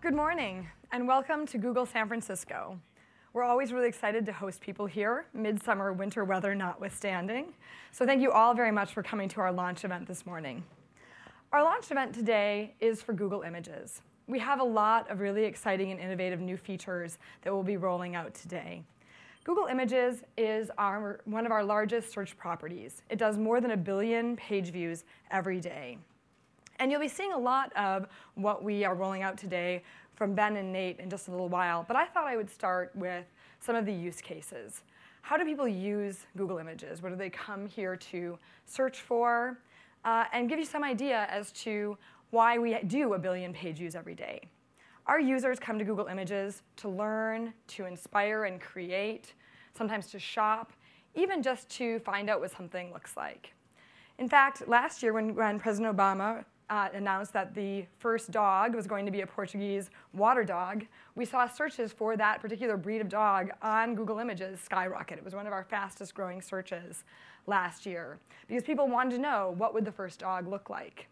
Good morning, and welcome to Google San Francisco. We're always really excited to host people here, midsummer winter weather notwithstanding. So thank you all very much for coming to our launch event this morning. Our launch event today is for Google Images. We have a lot of really exciting and innovative new features that we'll be rolling out today. Google Images is one of our largest search properties. It does more than 1 billion page views every day. And you'll be seeing a lot of what we are rolling out today from Ben and Nate in just a little while. But I thought I would start with some of the use cases. How do people use Google Images? What do they come here to search for? And give you some idea as to why we do 1 billion page views every day. Our users come to Google Images to learn, to inspire and create, sometimes to shop, even just to find out what something looks like. In fact, last year when President Obama announced that the first dog was going to be a Portuguese water dog, we saw searches for that particular breed of dog on Google Images skyrocket. It was one of our fastest growing searches last year because people wanted to know what would the first dog look like.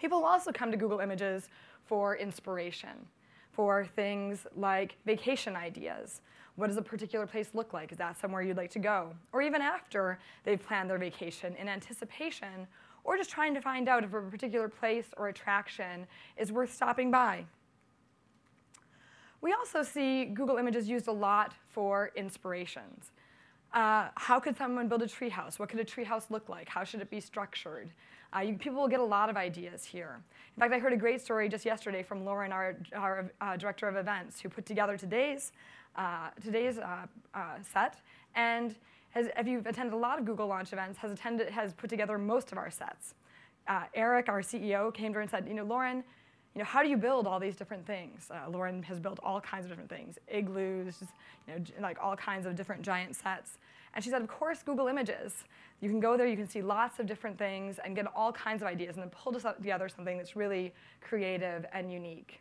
People also come to Google Images for inspiration, for things like vacation ideas. What does a particular place look like? Is that somewhere you'd like to go? Or even after they've planned their vacation in anticipation, or just trying to find out if a particular place or attraction is worth stopping by. We also see Google Images used a lot for inspirations. How could someone build a treehouse? What could a treehouse look like? How should it be structured? People will get a lot of ideas here. In fact, I heard a great story just yesterday from Lauren, our director of events, who put together today's set. And if you've attended a lot of Google launch events, has put together most of our sets. Eric, our CEO, came to her and said, Lauren, how do you build all these different things? Lauren has built all kinds of different things, igloos, like all kinds of different giant sets. And she said, of course, Google Images. You can go there, you can see lots of different things and get all kinds of ideas and then pull together something that's really creative and unique.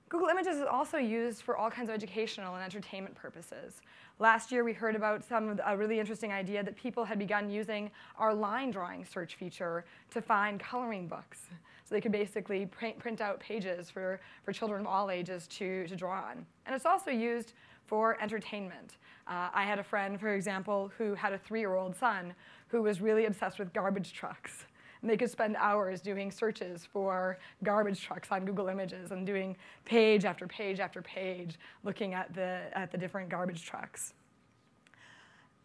Google Images is also used for all kinds of educational and entertainment purposes. Last year, we heard about a really interesting idea that people had begun using our line drawing search feature to find coloring books. So they could basically print out pages for children of all ages to draw on. And it's also used for entertainment. I had a friend, for example, who had a 3-year-old son who was really obsessed with garbage trucks. And they could spend hours doing searches for garbage trucks on Google Images and doing page after page after page looking at the different garbage trucks.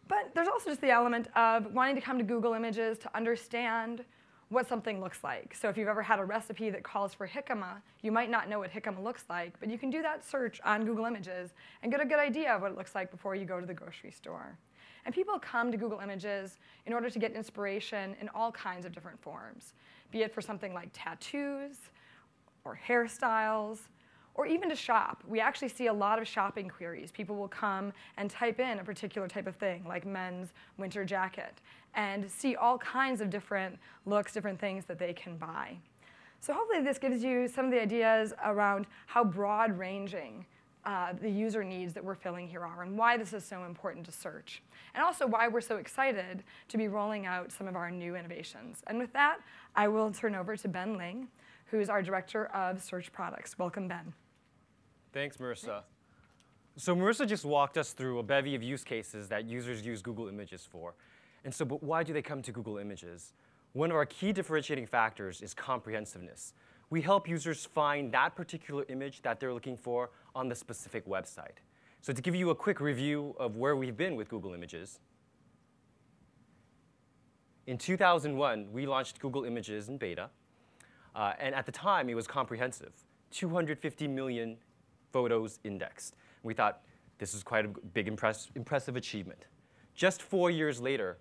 But there's also just the element of wanting to come to Google Images to understand what something looks like. So if you've ever had a recipe that calls for jicama, you might not know what jicama looks like, but you can do that search on Google Images and get a good idea of what it looks like before you go to the grocery store. And people come to Google Images in order to get inspiration in all kinds of different forms, be it for something like tattoos or hairstyles, or even to shop. We actually see a lot of shopping queries. People will come and type in a particular type of thing, like men's winter jacket, and see all kinds of different looks, different things that they can buy. So hopefully this gives you some of the ideas around how broad-ranging the user needs that we're filling here are and why this is so important to search. And also why we're so excited to be rolling out some of our new innovations. And with that, I will turn over to Ben Ling, who's our Director of Search Products. Welcome, Ben. Thanks, Marissa. So Marissa just walked us through a bevy of use cases that users use Google Images for. And so, but why do they come to Google Images? One of our key differentiating factors is comprehensiveness. We help users find that particular image that they're looking for on the specific website. So to give you a quick review of where we've been with Google Images, in 2001, we launched Google Images in beta. And at the time, it was comprehensive, 250 million photos indexed. We thought this is quite a big, impressive achievement. Just 4 years later,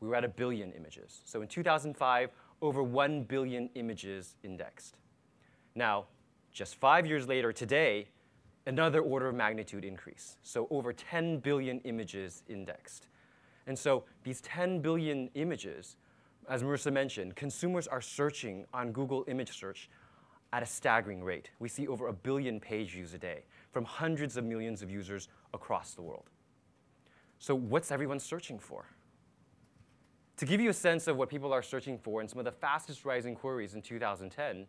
we were at 1 billion images. So in 2005, over 1 billion images indexed. Now, just 5 years later, today, another order of magnitude increase. So over 10 billion images indexed. And so these 10 billion images, as Marissa mentioned, consumers are searching on Google image search at a staggering rate. We see over 1 billion page views a day from hundreds of millions of users across the world. So what's everyone searching for? To give you a sense of what people are searching for and some of the fastest rising queries in 2010,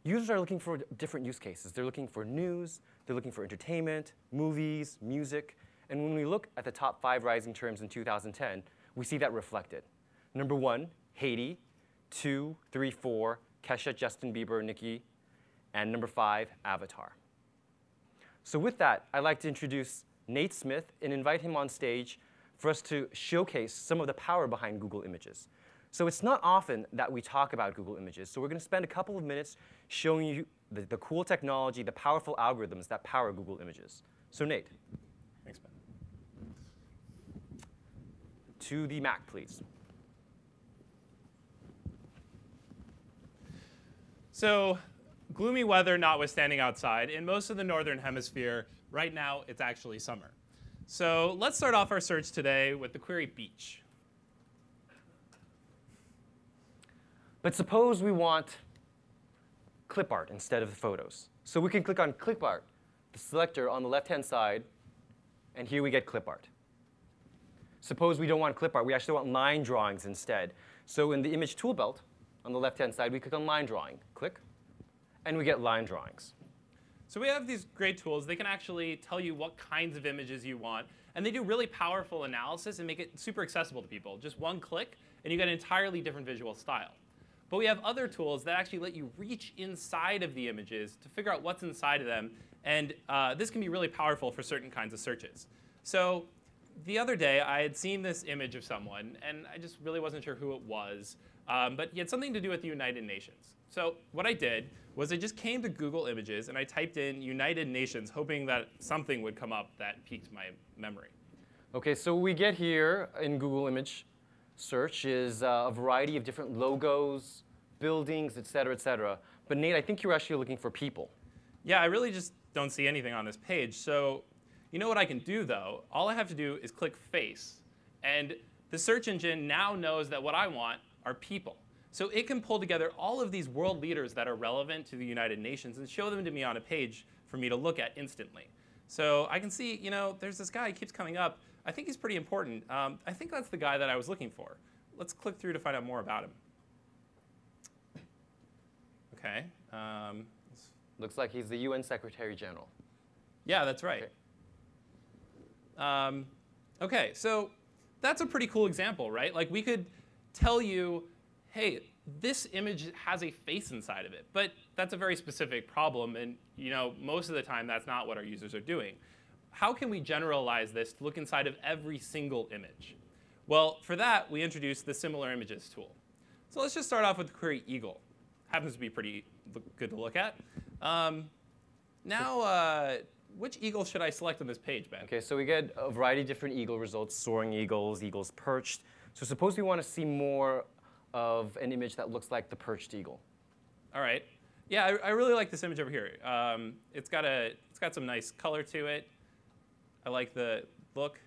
users are looking for different use cases. They're looking for news, they're looking for entertainment, movies, music. And when we look at the top 5 rising terms in 2010, we see that reflected. Number 1, Haiti. 2, 3, 4, Kesha, Justin Bieber, Nicki. And number 5, Avatar. So with that, I'd like to introduce Nate Smith and invite him on stage for us to showcase some of the power behind Google Images. So it's not often that we talk about Google Images, so we're going to spend a couple of minutes showing you the cool technology, the powerful algorithms that power Google Images. So Nate. Thanks, Ben. To the Mac, please. So gloomy weather notwithstanding outside, in most of the northern hemisphere, right now it's actually summer. So let's start off our search today with the query beach. But suppose we want clip art instead of the photos. So we can click on clip art, the selector on the left-hand side, and here we get clip art. Suppose we don't want clip art, we actually want line drawings instead. So in the image tool belt, on the left-hand side, we click on line drawing. Click, and we get line drawings. So we have these great tools. They can actually tell you what kinds of images you want. And they do really powerful analysis and make it super accessible to people. Just one click, and you get an entirely different visual style. But we have other tools that actually let you reach inside of the images to figure out what's inside of them. And this can be really powerful for certain kinds of searches. So the other day, I had seen this image of someone, and I just really wasn't sure who it was. But he had something to do with the United Nations. So what I did was I just came to Google Images, and I typed in United Nations, hoping that something would come up that piqued my memory. OK, so what we get here in Google Image Search is a variety of different logos, buildings, et cetera, et cetera. But Nate, I think you're actually looking for people. Yeah, I really just don't see anything on this page. So you know what I can do, though? All I have to do is click face. And the search engine now knows that what I want are people. So it can pull together all of these world leaders that are relevant to the United Nations and show them to me on a page for me to look at instantly. So I can see, there's this guy who keeps coming up. I think he's pretty important. I think that's the guy that I was looking for. Let's click through to find out more about him. OK. Looks like he's the UN Secretary General. Yeah, that's right. OK, so that's a pretty cool example, right? Like we could tell you, hey, this image has a face inside of it. But that's a very specific problem. And most of the time, that's not what our users are doing. How can we generalize this to look inside of every single image? Well, for that, we introduced the Similar Images tool. So let's just start off with the query eagle. Happens to be pretty good to look at. Now, which eagle should I select on this page, Ben? OK, so we get a variety of different eagle results, soaring eagles, eagles perched. So suppose we want to see more of an image that looks like the perched eagle. All right. Yeah, I really like this image over here. It's got some nice color to it. I like the look.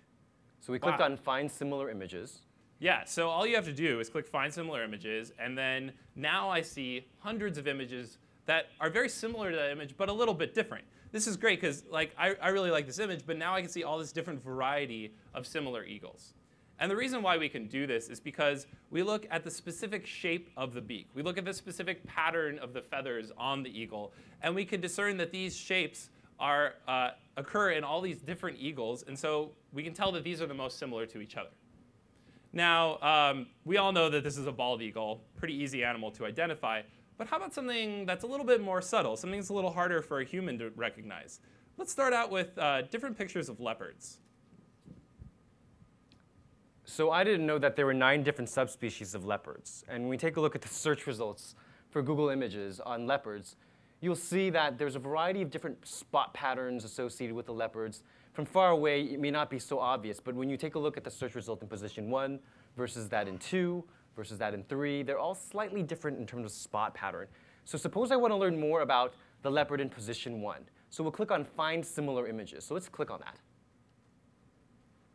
So we clicked on Find Similar Images. Yeah, so all you have to do is click Find Similar Images, and then now I see hundreds of images that are very similar to that image, but a little bit different. This is great because I really like this image, but now I can see all this different variety of similar eagles. And the reason why we can do this is because we look at the specific shape of the beak. We look at the specific pattern of the feathers on the eagle, and we can discern that these shapes occur in all these different eagles, and so we can tell that these are the most similar to each other. Now, we all know that this is a bald eagle, pretty easy animal to identify, but how about something that's a little bit more subtle, something that's a little harder for a human to recognize? Let's start out with different pictures of leopards. So I didn't know that there were 9 different subspecies of leopards. And when we take a look at the search results for Google Images on leopards, you'll see that there's a variety of different spot patterns associated with the leopards. From far away, it may not be so obvious. But when you take a look at the search result in position 1 versus that in 2 versus that in 3, they're all slightly different in terms of spot pattern. So suppose I want to learn more about the leopard in position 1. So we'll click on Find Similar Images. So let's click on that.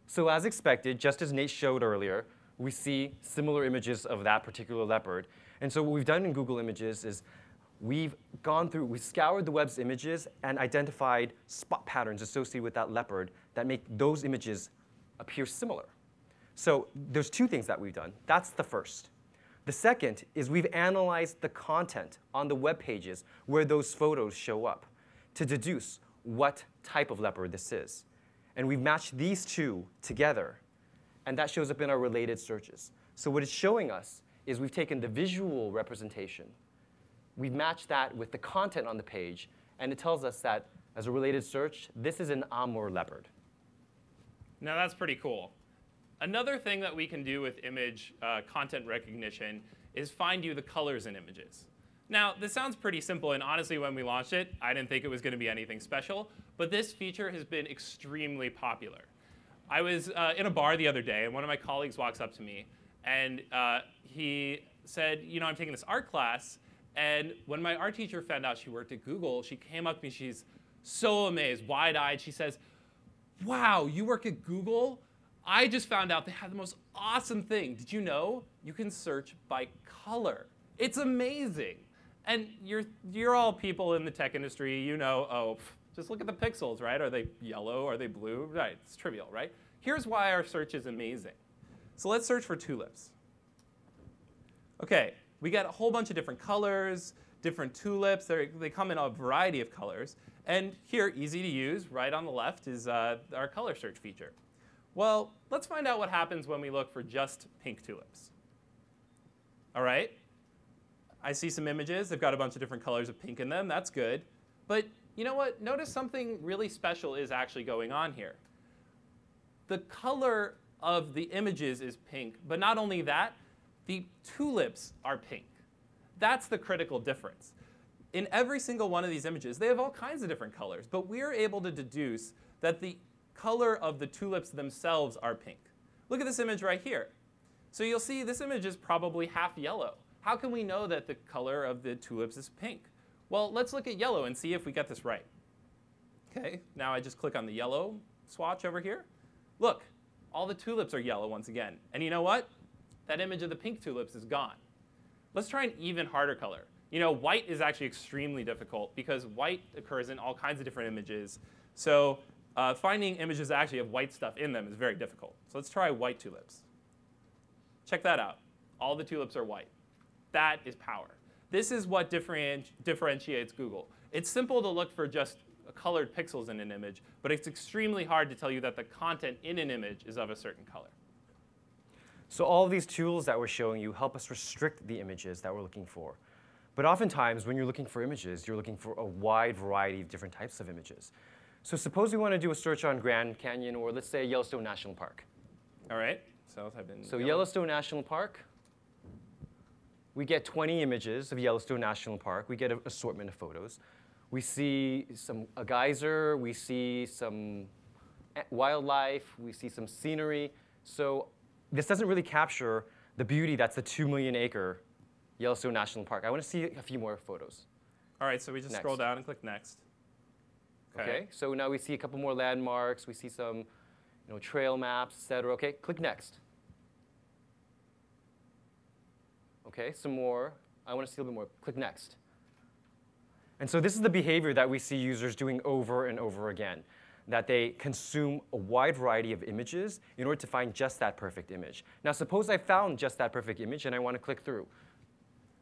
So as expected, just as Nate showed earlier, we see similar images of that particular leopard. And so what we've done in Google Images is we've scoured the web's images and identified spot patterns associated with that leopard that make those images appear similar. So there's 2 things that we've done. That's the first. The second is we've analyzed the content on the web pages where those photos show up to deduce what type of leopard this is. And we've matched these two together, and that shows up in our related searches. So what it's showing us is we've taken the visual representation, we've matched that with the content on the page, and it tells us that, as a related search, this is an Amur leopard. Now that's pretty cool. Another thing that we can do with image content recognition is find you the colors in images. Now, this sounds pretty simple, and honestly, when we launched it, I didn't think it was going to be anything special, but this feature has been extremely popular. I was in a bar the other day, and one of my colleagues walks up to me, and he said, you know, I'm taking this art class, and when my art teacher found out she worked at Google, she came up to me, she's so amazed, wide-eyed. She says, wow, you work at Google? I just found out they have the most awesome thing. Did you know you can search by color? It's amazing. And you're all people in the tech industry. You know, oh, just look at the pixels, right? Are they yellow? Are they blue? Right, it's trivial, right? Here's why our search is amazing. So let's search for tulips. OK, we get a whole bunch of different colors, different tulips. They come in a variety of colors. And here, easy to use, right on the left, is our color search feature. Well, let's find out what happens when we look for just pink tulips. All right. I see some images. They've got a bunch of different colors of pink in them. That's good. But you know what? Notice something really special is actually going on here. The color of the images is pink. But not only that, the tulips are pink. That's the critical difference. In every single one of these images, they have all kinds of different colors. But we're able to deduce that the color of the tulips themselves are pink. Look at this image right here. So you'll see this image is probably half yellow. How can we know that the color of the tulips is pink? Well, let's look at yellow and see if we get this right. OK, now I just click on the yellow swatch over here. Look, all the tulips are yellow once again. And you know what? That image of the pink tulips is gone. Let's try an even harder color. You know, white is actually extremely difficult because white occurs in all kinds of different images. So finding images that actually have white stuff in them is very difficult. So let's try white tulips. Check that out. All the tulips are white. That is power. This is what differentiates Google. It's simple to look for just colored pixels in an image, but it's extremely hard to tell you that the content in an image is of a certain color. So all of these tools that we're showing you help us restrict the images that we're looking for. But oftentimes, when you're looking for images, you're looking for a wide variety of different types of images. So suppose we want to do a search on Grand Canyon, or let's say Yellowstone National Park. All right. So type in Yellowstone National Park. We get 20 images of Yellowstone National Park. We get an assortment of photos. We see a geyser. We see some wildlife. We see some scenery. So this doesn't really capture the beauty that's the 2 million acre Yellowstone National Park. I want to see a few more photos. All right, so we just scroll down and click next. OK, so now we see a couple more landmarks. We see some trail maps, et cetera. OK, click next. OK, some more. I want to see a little bit more. Click next. And so this is the behavior that we see users doing over and over again, that they consume a wide variety of images in order to find just that perfect image. Now, suppose I found just that perfect image, and I want to click through.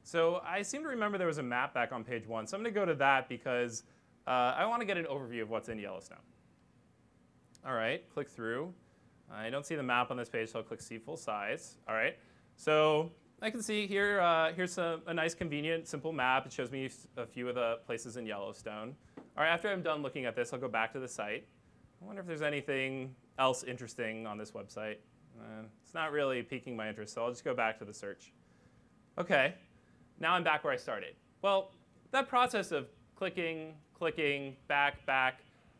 So I seem to remember there was a map back on page 1. So I'm going to go to that because I want to get an overview of what's in Yellowstone. All right, click through. I don't see the map on this page, so I'll click See Full Size. All right, so I can see here, here's a nice, convenient, simple map. It shows me a few of the places in Yellowstone. All right, after I'm done looking at this, I'll go back to the site. I wonder if there's anything else interesting on this website. It's not really piquing my interest, so I'll just go back to the search. OK, now I'm back where I started. Well, that process of clicking, back,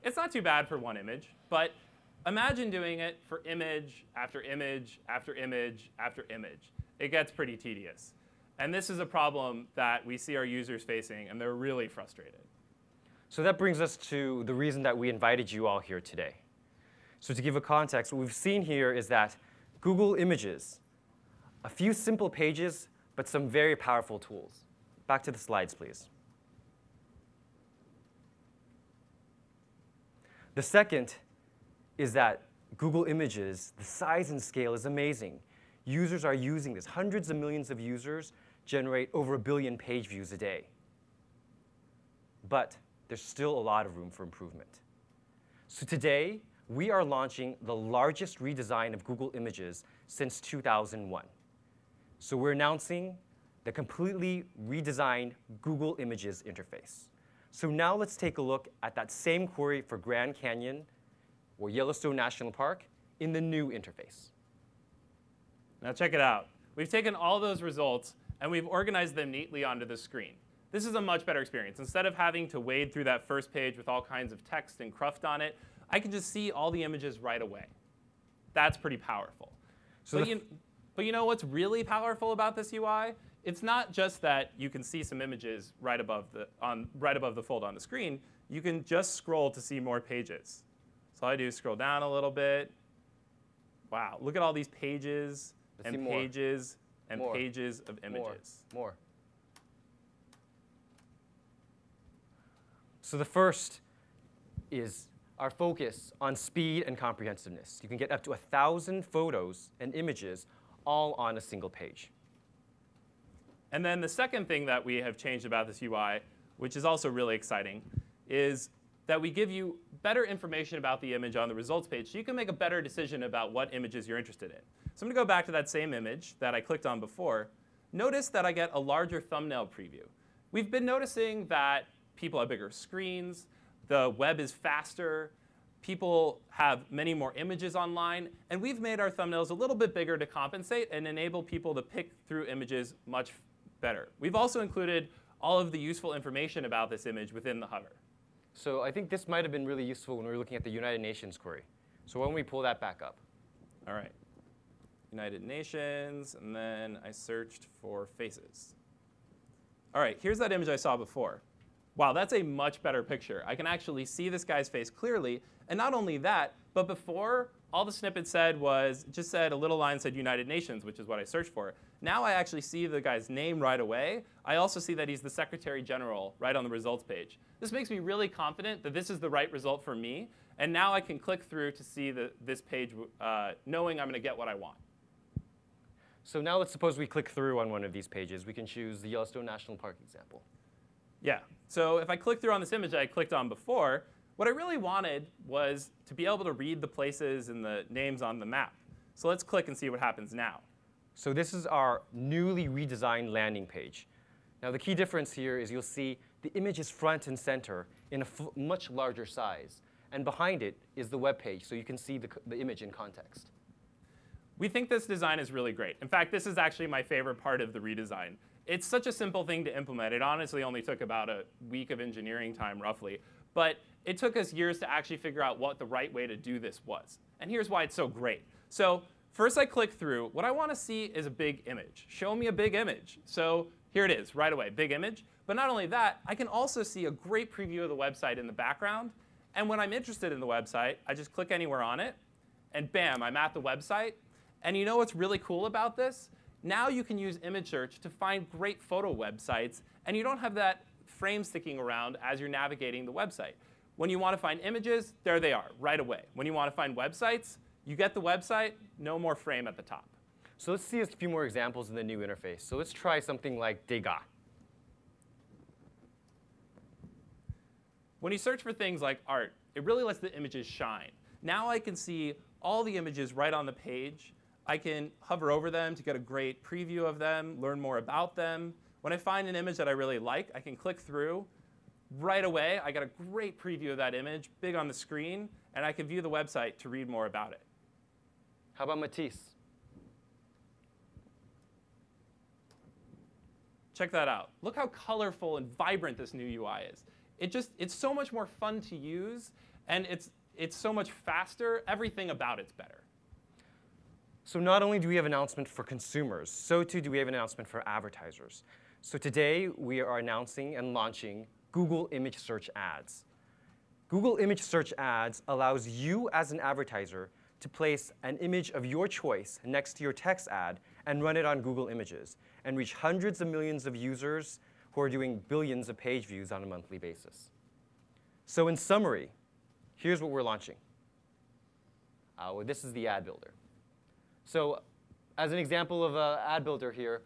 it's not too bad for one image. But imagine doing it for image after image after image after image. It gets pretty tedious. And this is a problem that we see our users facing, and they're really frustrated. So that brings us to the reason that we invited you all here today. So to give a context, what we've seen here is that Google Images, a few simple pages, but some very powerful tools. Back to the slides, please. The second is that Google Images, the size and scale is amazing. users are using this. Hundreds of millions of users generate over 1 billion page views a day. But there's still a lot of room for improvement. So today, we are launching the largest redesign of Google Images since 2001. So we're announcing the completely redesigned Google Images interface. So now let's take a look at that same query for Grand Canyon or Yellowstone National Park in the new interface. Now check it out. We've taken all those results and we've organized them neatly onto the screen. This is a much better experience. Instead of having to wade through that first page with all kinds of text and cruft on it, I can just see all the images right away. That's pretty powerful. But you know what's really powerful about this UI? It's not just that you can see some images right above the fold on the screen. You can just scroll to see more pages. So all I do is scroll down a little bit. Wow, look at all these pages and pages and pages of images. More. So the first is our focus on speed and comprehensiveness. You can get up to 1,000 photos and images all on a single page. And then the second thing that we have changed about this UI, which is also really exciting, is that we give you better information about the image on the results page so you can make a better decision about what images you're interested in. So I'm going to go back to that same image that I clicked on before. Notice that I get a larger thumbnail preview. We've been noticing that people have bigger screens, the web is faster, people have many more images online, and we've made our thumbnails a little bit bigger to compensate and enable people to pick through images much better. We've also included all of the useful information about this image within the hover. So I think this might have been really useful when we were looking at the United Nations query. So why don't we pull that back up? All right. United Nations, and then I searched for faces. All right, here's that image I saw before. Wow, that's a much better picture. I can actually see this guy's face clearly. And not only that, but before, all the snippet said was, just said a little line said United Nations, which is what I searched for. Now I actually see the guy's name right away. I also see that he's the Secretary General right on the results page. This makes me really confident that this is the right result for me. And now I can click through to see this page knowing I'm going to get what I want. So now let's suppose we click through on one of these pages. We can choose the Yellowstone National Park example. Yeah. So if I click through on this image that I clicked on before, what I really wanted was to be able to read the places and the names on the map. So let's click and see what happens now. So this is our newly redesigned landing page. Now the key difference here is you'll see the image is front and center in a much larger size. And behind it is the web page, so you can see the image in context. We think this design is really great. In fact, this is actually my favorite part of the redesign. It's such a simple thing to implement. It honestly only took about a week of engineering time, roughly. But it took us years to actually figure out what the right way to do this was. And here's why it's so great. So first I click through. What I want to see is a big image. Show me a big image. So here it is, right away, big image. But not only that, I can also see a great preview of the website in the background. And when I'm interested in the website, I just click anywhere on it. And bam, I'm at the website. And you know what's really cool about this? Now you can use image search to find great photo websites, and you don't have that frame sticking around as you're navigating the website. When you want to find images, there they are, right away. When you want to find websites, you get the website, no more frame at the top. So let's see a few more examples in the new interface. So let's try something like Degas. When you search for things like art, it really lets the images shine. Now I can see all the images right on the page. I can hover over them to get a great preview of them, learn more about them. When I find an image that I really like, I can click through. Right away, I get a great preview of that image, big on the screen, and I can view the website to read more about it. How about Matisse? Check that out. Look how colorful and vibrant this new UI is. It's so much more fun to use, and it's so much faster. Everything about it's better. So not only do we have an announcement for consumers, so too do we have an announcement for advertisers. So today we are announcing and launching Google Image Search Ads. Google Image Search Ads allows you as an advertiser to place an image of your choice next to your text ad and run it on Google Images and reach hundreds of millions of users who are doing billions of page views on a monthly basis. So in summary, here's what we're launching. This is the ad builder. So as an example of an ad builder here,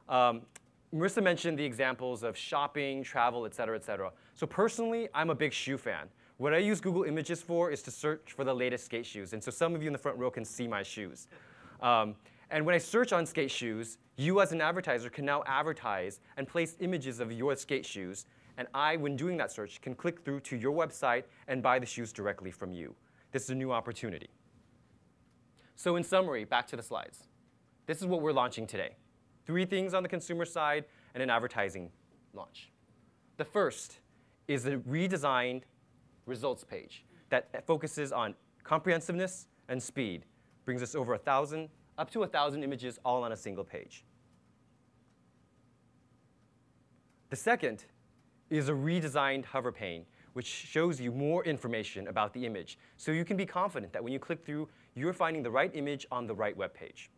Marissa mentioned the examples of shopping, travel, et cetera, et cetera. So personally, I'm a big shoe fan. What I use Google Images for is to search for the latest skate shoes. And so some of you in the front row can see my shoes. And when I search on skate shoes, you as an advertiser can now advertise and place images of your skate shoes. And I, when doing that search, can click through to your website and buy the shoes directly from you. This is a new opportunity. So in summary, back to the slides. This is what we're launching today. 3 things on the consumer side and an advertising launch. The first is a redesigned results page that focuses on comprehensiveness and speed. Brings us over 1,000, up to 1,000 images all on a single page. The second is a redesigned hover pane, which shows you more information about the image, so you can be confident that when you click through, you're finding the right image on the right web page.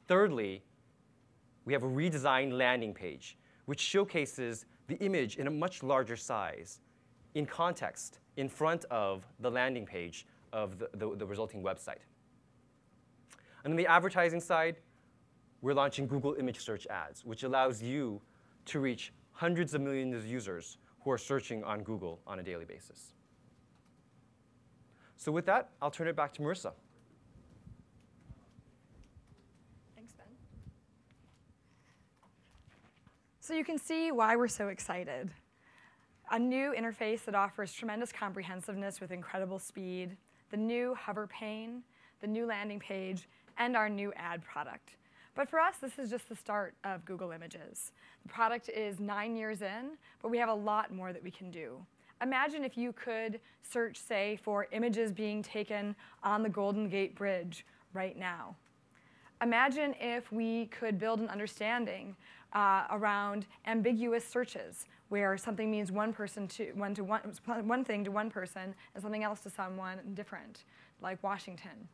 Thirdly, we have a redesigned landing page, which showcases the image in a much larger size, in context, in front of the landing page of the resulting website. And on the advertising side, we're launching Google Image Search Ads, which allows you to reach hundreds of millions of users who are searching on Google on a daily basis. So with that, I'll turn it back to Marissa. Thanks, Ben. So you can see why we're so excited. A new interface that offers tremendous comprehensiveness with incredible speed, the new hover pane, the new landing page, and our new ad product. But for us, this is just the start of Google Images. The product is 9 years in, but we have a lot more that we can do. Imagine if you could search, say, for images being taken on the Golden Gate Bridge right now. Imagine if we could build an understanding around ambiguous searches, where something means one thing to one person and something else to someone different, like Washington.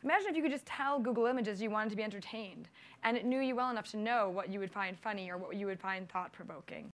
Imagine if you could just tell Google Images you wanted to be entertained, and it knew you well enough to know what you would find funny or what you would find thought-provoking.